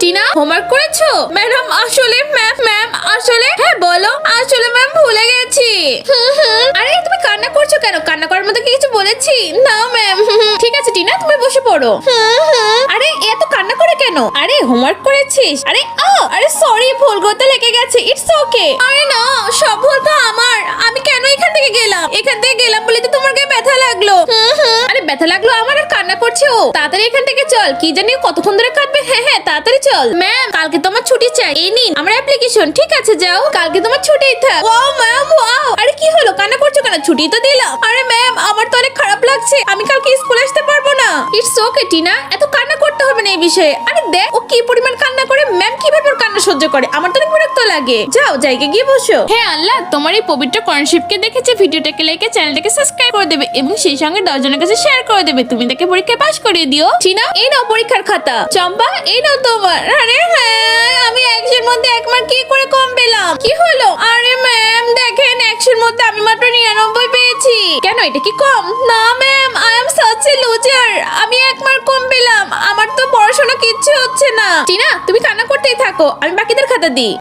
Tina homework করেছো? Madam আসলে ma'am আসলে হ্যাঁ বলো। আসলে ম্যাম ভুলে গেছি। আরে তুমি কান্না করছো কেন? কান্না করার মতো কি কিছু বলেছি? না ম্যাম। ঠিক আছে টিনা তুমি বসে পড়ো। আরে এত কান্না করে কেন? আরে হোমওয়ার্ক করেছিস? আরে সরি ভুল করতে লেগে গেছে। It's okay. আরে না সব ভুল তো আমার। আমি কেন এখান থেকে গেলাম? এখান থেকে গেলাম বলে তো তোমার গায়ে ব্যথা লাগলো। আরে ব্যথা লাগলো আমার আর কান্না করছে ও। তাড়াতাড়ি এখান থেকে চল। কি জানি কতক্ষণ ধরে কাঁদবে। হ্যাঁ তাড়াতাড়ি চল। ম্যাম কালকে তোমার ছুটি চাই। এই নিন আমার অ্যাপ্লিকেশন। ঠিক আছে যাও। কালকে তোমার ছুটিই থাক। Wow ma'am wow. আরে কি হলো? কান্না করছো কেন? ছুটি তো দিলাম। আরে ম্যাম আমার তো অনেক খারাপ লাগছে। আমি কালকে স্কুলে আসতে পারবো না। ইটস ওকে টিনা এত কান্না করতে হবে না এই বিষয়ে। আরে দেখ ও কি পরিমাণ কান্না করে। ম্যাম কিভাবে ওর কান্না সহ্য করে? আমার তো অনেক বিরক্ত লাগে। যাও জায়গায় গিয়ে বসো। হ্যাঁ আল্লাহ তোমার এই পবিত্র কর্নশিপকে দেখেছে ভিডিওটাকে লাইক চ্যানেলটাকে সাবস্ক্রাইব করে দেবে এবং সেই সঙ্গে 10 জনের কাছে শেয়ার করে দেবে। তুমি তাকে পরীক্ষায় পাস করিয়ে দিও। টিনা এই নাও পরীক্ষার খাতা। চম্পা এই নাও তোমার। আরে হ্যাঁ আমি 100 মধ্যে 1 মার্ক কি করে কম পেলাম? কি হলো? আরে ম্যাম দেখেন 100 মধ্যে আমি মাত্র 99 পেয়েছি। কেন এটা কি কম? না ma'am I am such a loser. আমি 1 মার্ক কম পেলাম। আমার তো পড়াশোনা কিচ্ছু হচ্ছে না। টিনা তুমি কান্না করতেই থাকো। আমি বাকিদের খাতা দিই।